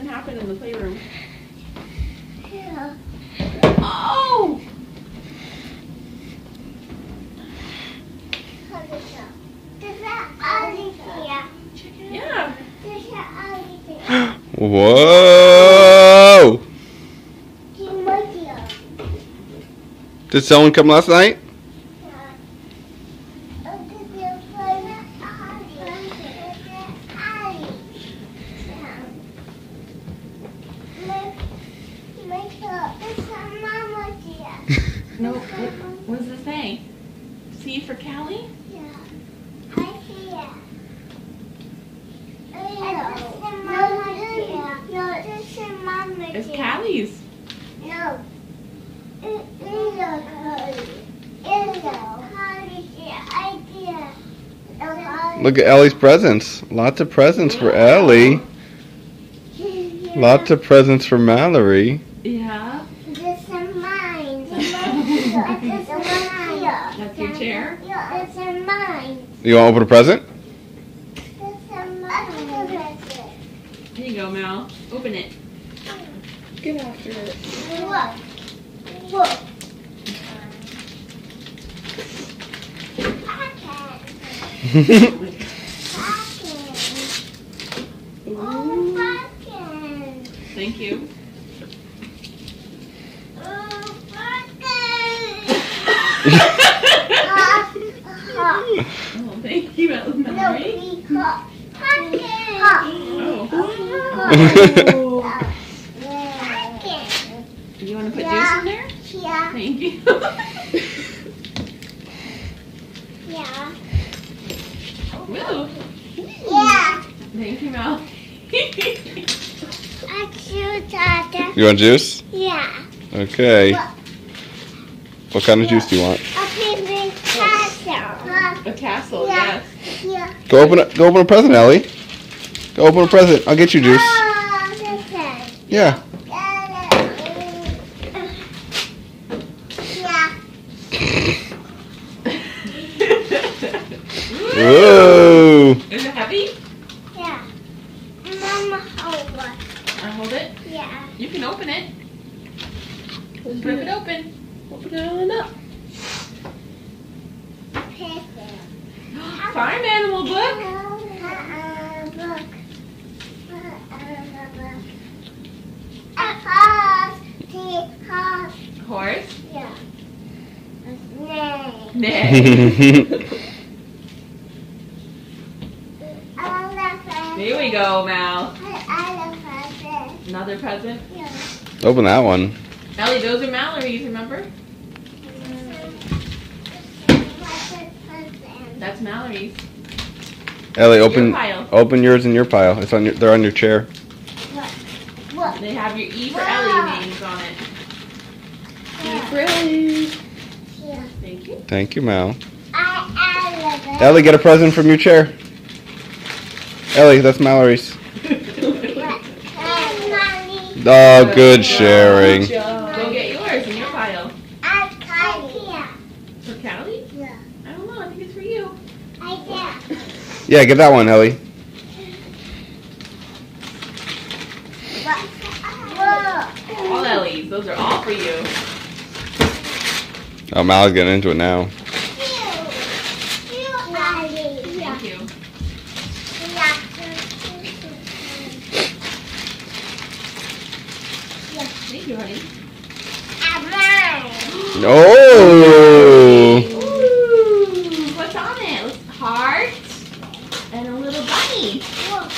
Something happened in the playroom. Yeah. Oh! Yeah. Whoa! Did someone come last night? No, what does it say? C for Callie? Yeah. I see it. No, this is Mama. It's Callie's. No. It's idea. Look at Ellie's presents. Lots of presents for Ellie. Lots of presents for Mallory. Yeah. This is mine. This is mine. That's your chair? This is mine. You want to open a present? This is mine. Here you go, Mal. Open it. Get after it. Look. Look. Thank you. Oh, thank you, Mallory. You want to put juice in there? Yeah. Thank you. Yeah. Woo. Yeah. Thank you, Mal. I choose that. You want juice? Yeah. Okay. What kind of juice do you want? A pink castle. A castle, Yeah. yes. Yeah. Go open a present, Ellie. Go open a present. I'll get you juice. Oh, this is. Yeah. Yeah. Whoa. Is it heavy? Yeah. Mama, hold it. I hold it. Yeah. You can open it. Just rip it open. Open it on up. Farm animal book. Book. Horse. Yeah. Nay. Here we go, Mal. Another present. Open that one. Ellie, those are Mallory's, remember? That's Mallory's. Ellie, Your open pile. yours in your pile. It's on they're on your chair. They have your E for Ellie names on it. E for Ellie. Thank you. Thank you, Mal. Ellie, get a present from your chair. Ellie, that's Mallory's. Oh, good sharing. Go get yours in your pile. For Callie? Yeah. I don't know. I think it's for you. Yeah, get that one, Ellie. All Ellie's. Those are all for you. Oh, Mal's getting into it now. Thank you. Thank you, honey. Oh! Ooh, what's on it? Heart and a little bunny. Look.